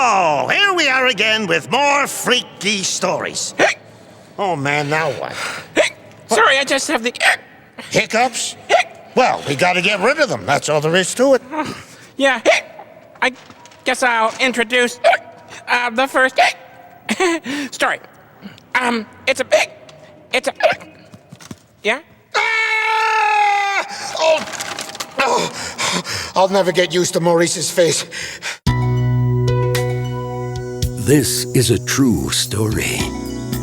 So, here we are again with more freaky stories. Hey! Oh, man, now what? Hey! Sorry, I just have the... Hiccups? Well, we gotta get rid of them. That's all there is to it. Yeah, I guess I'll introduce the first story. It's a... Yeah? Ah! Oh, I'll never get used to Maurice's face. This is a true story.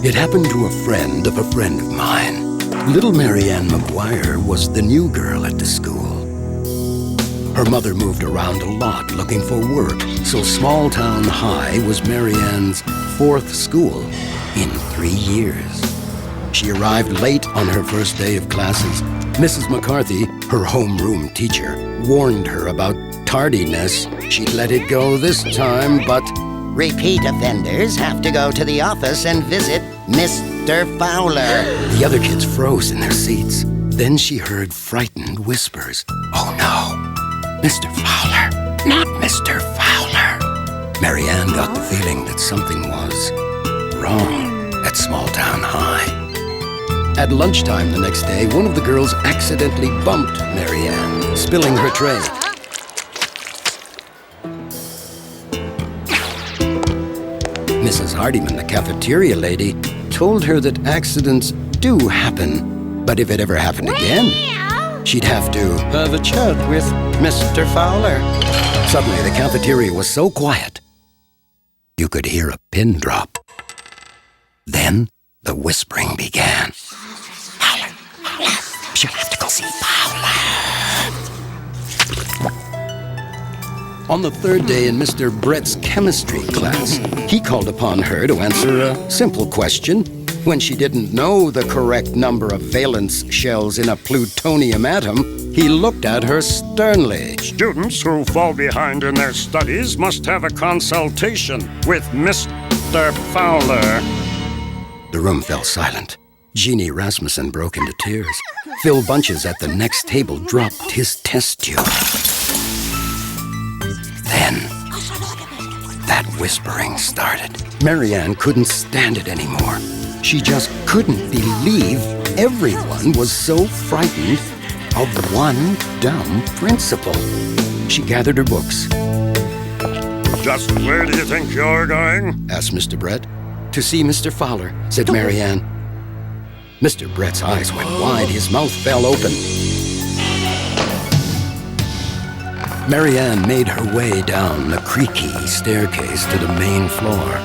It happened to a friend of mine. Little Marianne McGuire was the new girl at the school. Her mother moved around a lot looking for work, so Small Town High was Marianne's fourth school in 3 years. She arrived late on her first day of classes. Mrs. McCarthy, her homeroom teacher, warned her about tardiness. She'd let it go this time, but... Repeat offenders have to go to the office and visit Mr. Fowler. The other kids froze in their seats. Then she heard frightened whispers. Oh no, Mr. Fowler, not Mr. Fowler. Marianne got the feeling that something was wrong at Small Town High. At lunchtime the next day, one of the girls accidentally bumped Marianne, spilling her tray. Mrs. Hardiman, the cafeteria lady, told her that accidents do happen, but if it ever happened again, she'd have to have a chat with Mr. Fowler. Suddenly, the cafeteria was so quiet, you could hear a pin drop. Then, the whispering began. Fowler, Fowler, she'll have to go see Fowler. On the third day in Mr. Brett's chemistry class, he called upon her to answer a simple question. When she didn't know the correct number of valence shells in a plutonium atom, he looked at her sternly. Students who fall behind in their studies must have a consultation with Mr. Fowler. The room fell silent. Jeannie Rasmussen broke into tears. Phil Bunches at the next table dropped his test tube. Then, that whispering started. Marianne couldn't stand it anymore. She just couldn't believe everyone was so frightened of one dumb principal. She gathered her books. Just where do you think you're going? Asked Mr. Brett. To see Mr. Fowler, said Marianne. Mr. Brett's eyes went wide. His mouth fell open. Marianne made her way down the creaky staircase to the main floor.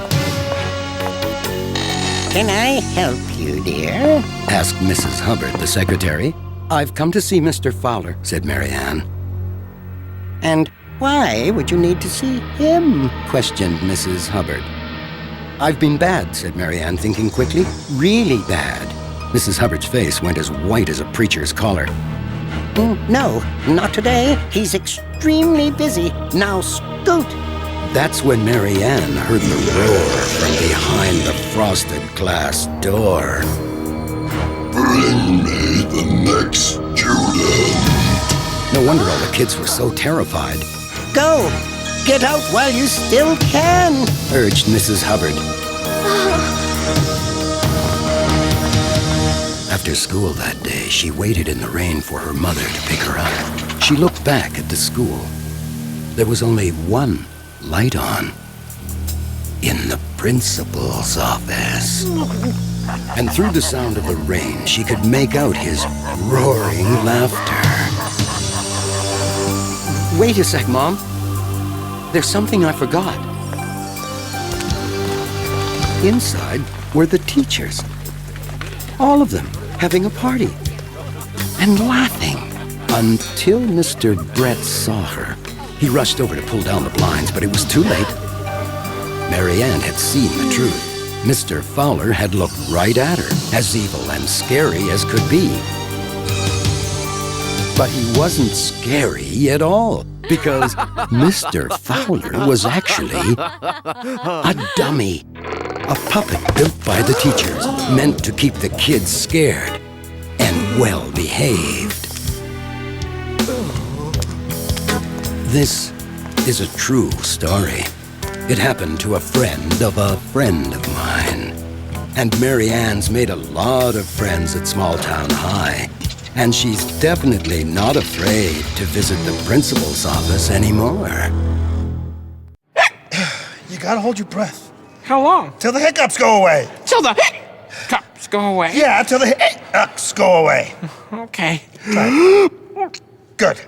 Can I help you, dear? Asked Mrs. Hubbard, the secretary. I've come to see Mr. Fowler, said Marianne. And why would you need to see him? Questioned Mrs. Hubbard. I've been bad, said Marianne, thinking quickly. Really bad. Mrs. Hubbard's face went as white as a preacher's collar. No, not today. He's extremely busy. Now scoot. That's when Marianne heard the roar from behind the frosted glass door. Bring me the next student. No wonder all the kids were so terrified. Go! Get out while you still can! Urged Mrs. Hubbard. After school that day, she waited in the rain for her mother to pick her up. She looked back at the school. There was only one light on. In the principal's office. And through the sound of the rain, she could make out his roaring laughter. Wait a sec, Mom. There's something I forgot. Inside were the teachers. All of them having a party. And laughing. Until Mr. Brett saw her. He rushed over to pull down the blinds, but it was too late. Marianne had seen the truth. Mr. Fowler had looked right at her, as evil and scary as could be. But he wasn't scary at all, because Mr. Fowler was actually a dummy. A puppet built by the teachers, meant to keep the kids scared and well-behaved. This is a true story. It happened to a friend of mine. And Mary Ann's made a lot of friends at Small Town High. And she's definitely not afraid to visit the principal's office anymore. You gotta hold your breath. How long? Till the hiccups go away. Till the cups go away. Yeah, till the hiccups go away. Okay. Good.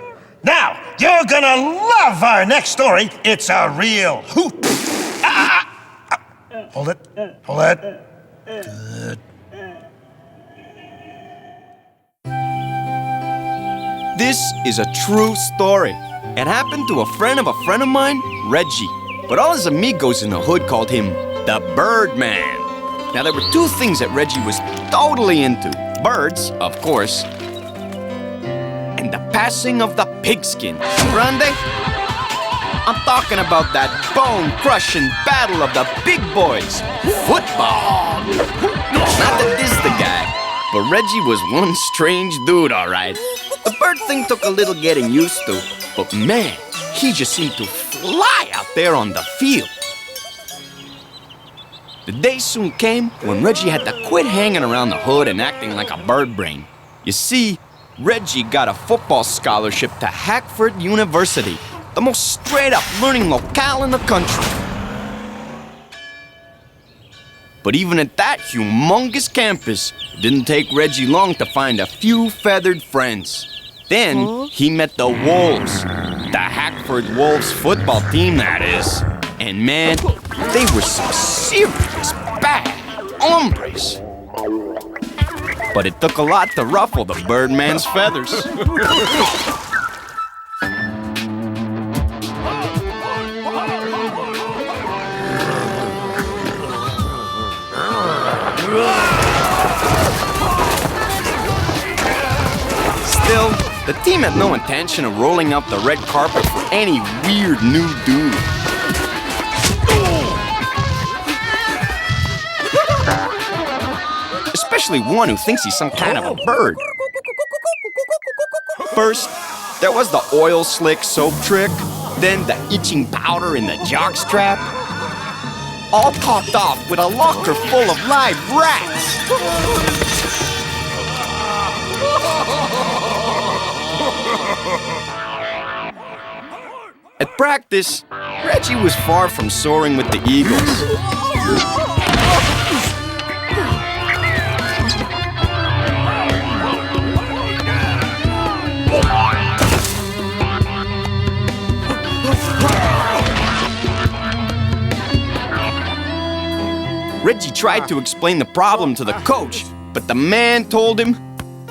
Now, you're gonna love our next story. It's a real hoot. Hold it. Hold it. Good. This is a true story. It happened to a friend of mine, Reggie. But all his amigos in the hood called him the Birdman. Now, there were two things that Reggie was totally into. Birds, of course, and the passing of the pigskin. Grande? I'm talking about that bone-crushing battle of the big boys. Football. Not that this the guy, but Reggie was one strange dude, all right. The bird thing took a little getting used to, but man, he just seemed to fly out there on the field. The day soon came when Reggie had to quit hanging around the hood and acting like a bird brain. You see, Reggie got a football scholarship to Hackford University, the most straight-up learning locale in the country. But even at that humongous campus, it didn't take Reggie long to find a few feathered friends. Then he met the Wolves, the Hackford Wolves football team, that is. And man, they were some serious bad hombres. But it took a lot to ruffle the Birdman's feathers. Still, the team had no intention of rolling out the red carpet for any weird new dude. Especially one who thinks he's some kind of a bird. First, there was the oil slick soap trick, then the itching powder in the jockstrap, all topped off with a locker full of live rats. At practice, Reggie was far from soaring with the Eagles. Reggie tried to explain the problem to the coach, but the man told him,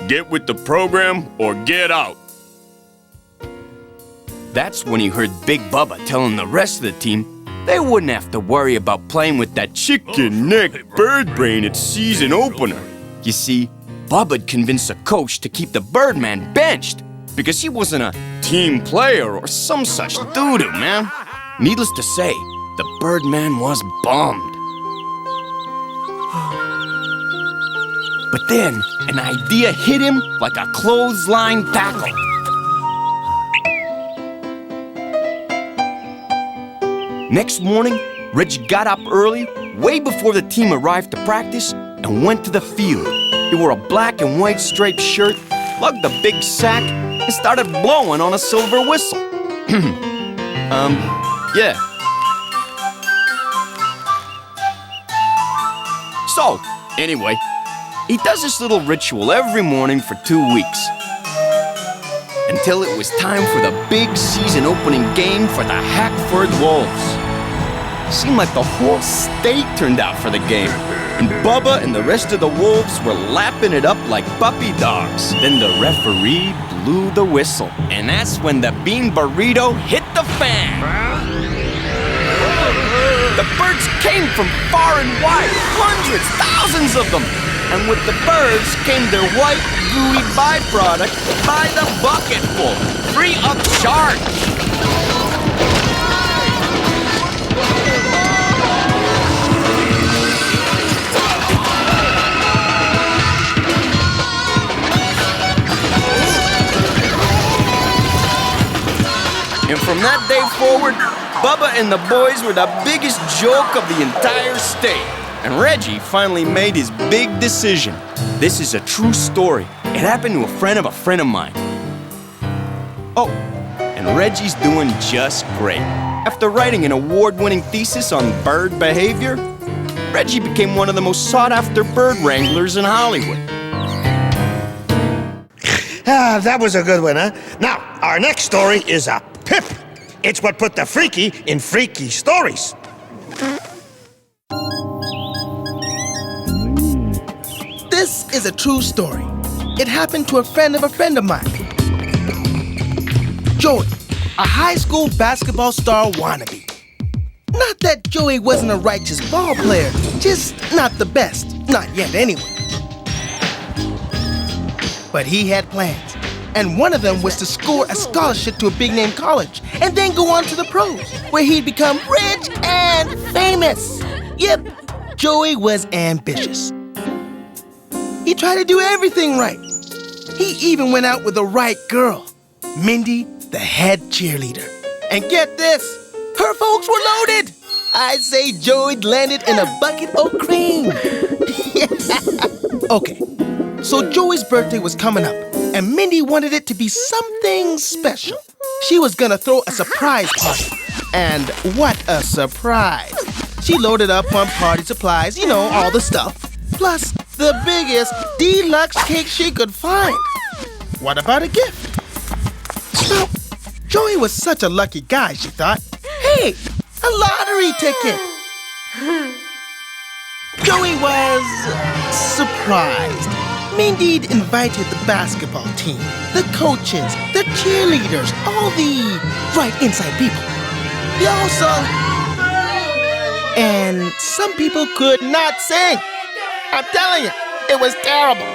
"Get with the program or get out." That's when he heard Big Bubba telling the rest of the team they wouldn't have to worry about playing with that chicken neck bird brain at season opener. You see, Bubba'd convinced the coach to keep the Birdman benched because he wasn't a team player or some such doo-doo, man. Needless to say, the Birdman was bummed. But then, an idea hit him like a clothesline tackle. Next morning, Reggie got up early, way before the team arrived to practice, and went to the field. He wore a black and white striped shirt, lugged a big sack, and started blowing on a silver whistle. Yeah. So, anyway, he does this little ritual every morning for 2 weeks. Until it was time for the big season-opening game for the Hackford Wolves. Seemed like the whole state turned out for the game, and Bubba and the rest of the Wolves were lapping it up like puppy dogs. Then the referee blew the whistle, and that's when the bean burrito hit the fan. The birds came from far and wide, hundreds, thousands of them. And with the birds came their white, gooey byproduct by the bucketful, free of charge. And from that day forward, Bubba and the boys were the biggest joke of the entire state. And Reggie finally made his big decision. This is a true story. It happened to a friend of mine. Oh, and Reggie's doing just great. After writing an award-winning thesis on bird behavior, Reggie became one of the most sought-after bird wranglers in Hollywood. Ah, that was a good one, huh? Now, our next story is a pip. It's what put the freaky in freaky stories. This is a true story. It happened to a friend of mine. Joey, a high school basketball star wannabe. Not that Joey wasn't a righteous ball player, just not the best. Not yet, anyway. But he had plans, and one of them was to score a scholarship to a big-name college and then go on to the pros, where he'd become rich and famous. Yep, Joey was ambitious. He tried to do everything right. He even went out with the right girl, Mindy, the head cheerleader. And get this, her folks were loaded. I say Joey landed in a bucket of cream. Okay, so Joey's birthday was coming up, and Mindy wanted it to be something special. She was gonna throw a surprise party. And what a surprise. She loaded up on party supplies, you know, all the stuff. Plus, the biggest deluxe cake she could find. What about a gift? So, Joey was such a lucky guy, she thought. Hey, a lottery ticket! Joey was surprised. Mindy'd invited the basketball team, the coaches, the cheerleaders, all the right inside people. They all sung, and some people could not sing. I'm telling you, it was terrible.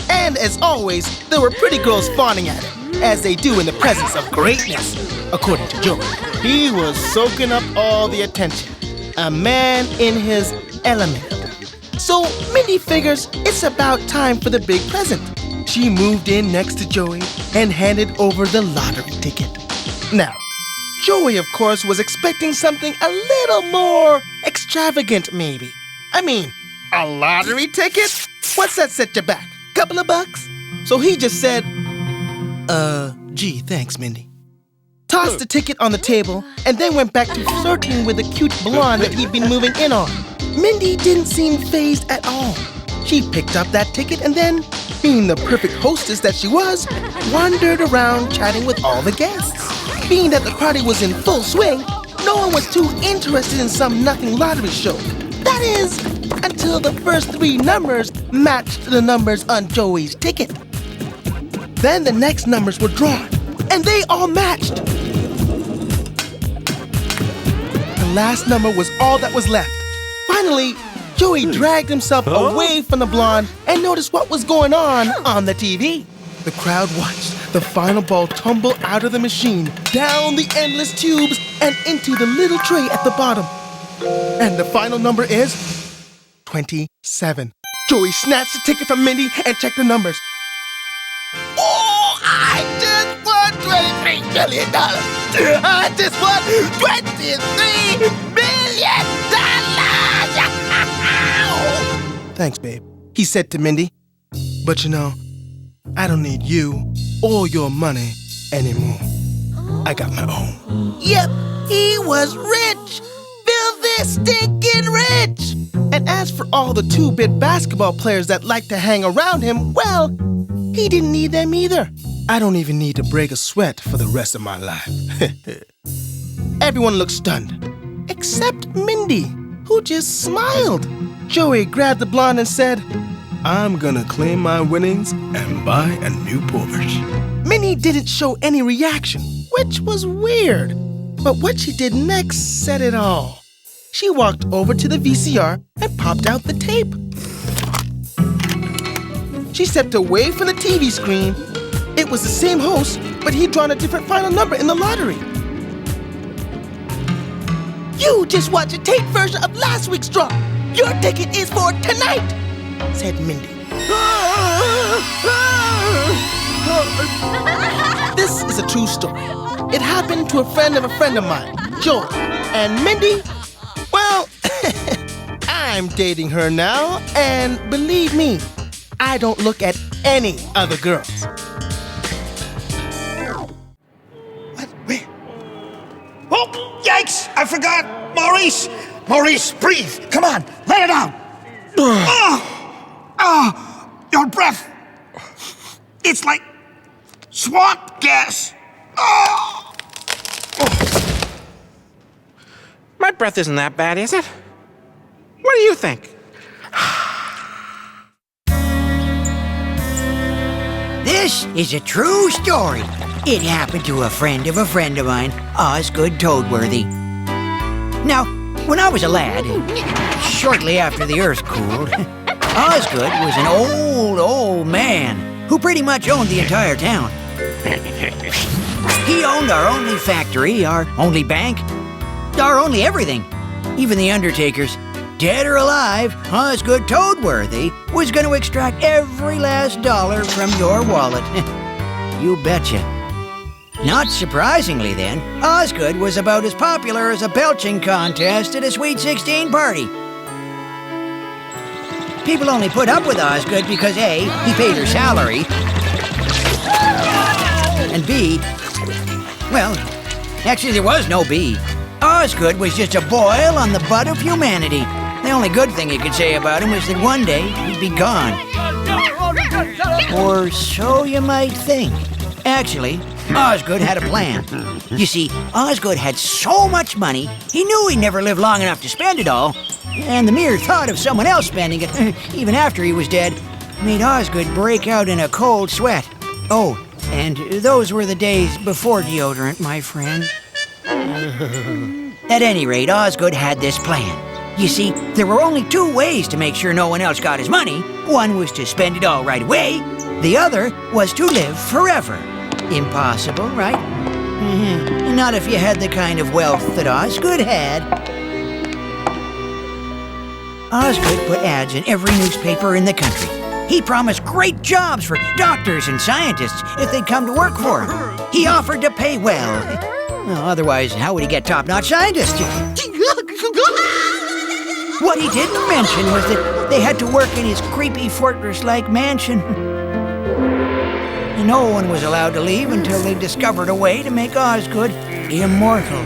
And as always, there were pretty girls fawning at him, as they do in the presence of greatness, according to Joey. He was soaking up all the attention, a man in his element. So Mindy figures it's about time for the big present. She moved in next to Joey and handed over the lottery ticket. Now, Joey, of course, was expecting something a little more extravagant, maybe. I mean, a lottery ticket? What's that set you back? Couple of bucks? So he just said, gee, thanks, Mindy. Tossed the ticket on the table, and then went back to flirting with the cute blonde that he'd been moving in on. Mindy didn't seem fazed at all. She picked up that ticket and then, being the perfect hostess that she was, wandered around chatting with all the guests. Being that the party was in full swing, no one was too interested in some nothing lottery show. That is, until the first 3 numbers matched the numbers on Joey's ticket. Then the next numbers were drawn, and they all matched. The last number was all that was left. Finally, Joey dragged himself away from the blonde and noticed what was going on the TV. The crowd watched the final ball tumble out of the machine, down the endless tubes, and into the little tray at the bottom. And the final number is 27. Joey snatched the ticket from Mindy and checked the numbers. Oh, I just won $23 million. I just won $23 million. Thanks, babe, he said to Mindy. But you know, I don't need you or your money anymore. I got my own. Yep, he was rich. Filthy, stinking rich. And as for all the 2-bit basketball players that like to hang around him, well, he didn't need them either. I don't even need to break a sweat for the rest of my life. Everyone looked stunned, except Mindy, who just smiled. Joey grabbed the blonde and said, I'm gonna claim my winnings and buy a new Porsche. Minnie didn't show any reaction, which was weird. But what she did next said it all. She walked over to the VCR and popped out the tape. She stepped away from the TV screen. It was the same host, but he'd drawn a different final number in the lottery. You just watched a tape version of last week's draw. Your ticket is for tonight, said Mindy. This is a true story. It happened to a friend of mine, Joy. And Mindy, well, I'm dating her now, and believe me, I don't look at any other girls. What? Where? Oh, yikes! I forgot! Maurice! Maurice, breathe! Come on, let it out! Your breath! It's like swamp gas! Oh. My breath isn't that bad, is it? What do you think? This is a true story. It happened to a friend of mine, Osgood Toadworthy. Now, when I was a lad, shortly after the earth cooled, Osgood was an old man who pretty much owned the entire town. He owned our only factory, our only bank, our only everything. Even the undertakers. Dead or alive, Osgood Toadworthy was going to extract every last dollar from your wallet. You betcha. Not surprisingly then, Osgood was about as popular as a belching contest at a Sweet 16 party. People only put up with Osgood because A, he paid her salary, and B, well, actually there was no B. Osgood was just a boil on the butt of humanity. The only good thing you could say about him was that one day he'd be gone. Or so you might think. Actually, Osgood had a plan. You see, Osgood had so much money, he knew he'd never live long enough to spend it all. And the mere thought of someone else spending it, even after he was dead, made Osgood break out in a cold sweat. Oh, and those were the days before deodorant, my friend. At any rate, Osgood had this plan. You see, there were only two ways to make sure no one else got his money. One was to spend it all right away. The other was to live forever. Impossible, right? Not if you had the kind of wealth that Osgood had. Osgood put ads in every newspaper in the country. He promised great jobs for doctors and scientists if they'd come to work for him. He offered to pay well. Otherwise, how would he get top-notch scientists? What he didn't mention was that they had to work in his creepy fortress-like mansion. No one was allowed to leave until they discovered a way to make Osgood immortal.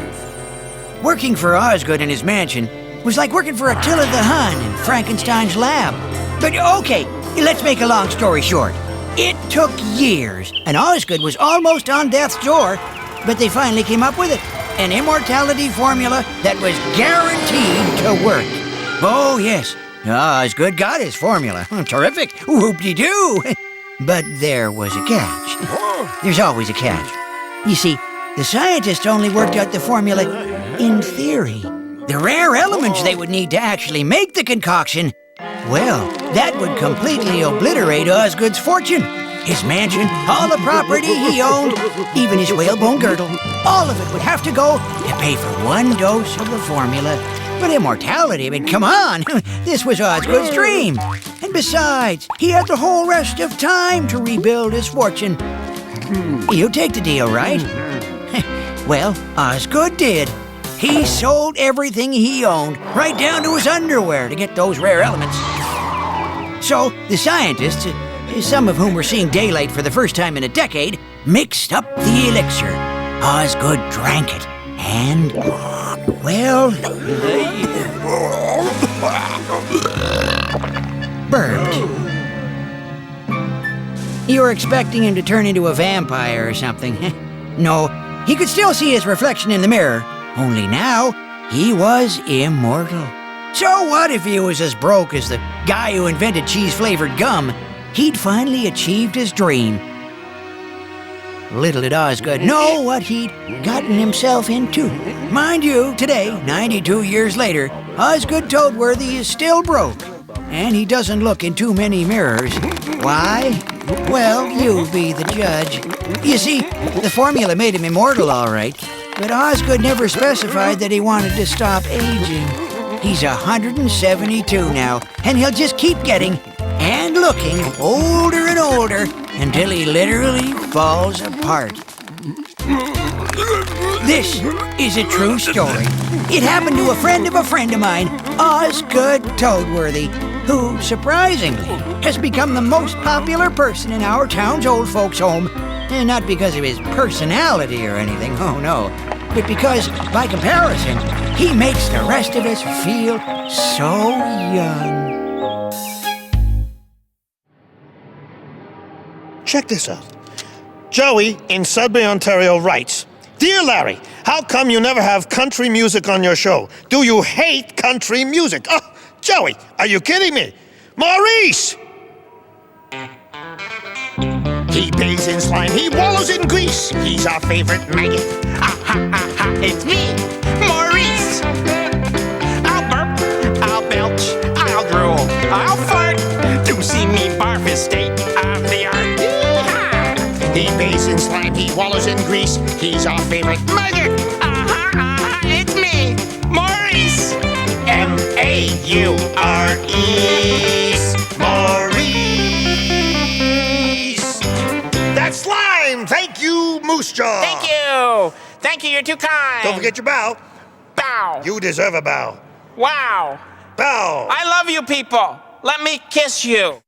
Working for Osgood in his mansion was like working for Attila the Hun in Frankenstein's lab. But okay, let's make a long story short. It took years, and Osgood was almost on death's door, but they finally came up with it. An immortality formula that was guaranteed to work. Oh, yes. Osgood got his formula. Terrific. Whoop-de-doo. But there was a catch. There's always a catch. You see, the scientists only worked out the formula in theory. The rare elements they would need to actually make the concoction, well, that would completely obliterate Osgood's fortune. His mansion, all the property he owned, even his whalebone girdle, all of it would have to go to pay for one dose of the formula. But immortality, I mean, come on! This was Osgood's dream. And besides, he had the whole rest of time to rebuild his fortune. You take the deal, right? Well, Osgood did. He sold everything he owned, right down to his underwear, to get those rare elements. So, the scientists, some of whom were seeing daylight for the first time in a decade, mixed up the elixir. Osgood drank it, and, well, burped. You were expecting him to turn into a vampire or something. No, he could still see his reflection in the mirror, only now he was immortal. So what if he was as broke as the guy who invented cheese-flavored gum? He'd finally achieved his dream. Little did Osgood know what he'd gotten himself into. Mind you, today, 92 years later, Osgood Toadworthy is still broke. And he doesn't look in too many mirrors. Why? Well, you be the judge. You see, the formula made him immortal, all right. But Osgood never specified that he wanted to stop aging. He's 172 now, and he'll just keep getting and looking older and older until he literally falls apart. This is a true story. It happened to a friend of mine, Osgood Toadworthy, who, surprisingly, has become the most popular person in our town's old folks' home. And not because of his personality or anything, oh no, but because, by comparison, he makes the rest of us feel so young. Check this out. Joey in Sudbury, Ontario writes, Dear Larry, how come you never have country music on your show? Do you hate country music? Oh, Joey, are you kidding me? Maurice! He bathes in slime, he wallows in grease. He's our favorite maggot. Ah, ha, ha, ha, it's me, Maurice. I'll burp, I'll belch, I'll drool, I'll fart. To see me barf is state of the art. Yee-haw! He bathes in slime, he wallows in grease. He's our favorite maggot. It's me, Maurice. M-A-U-R-E. Maurice. That's slime. Thank you, Moose Jaw. Thank you. Thank you, you're too kind. Don't forget your bow. Bow. You deserve a bow. Wow. Bow. I love you people. Let me kiss you.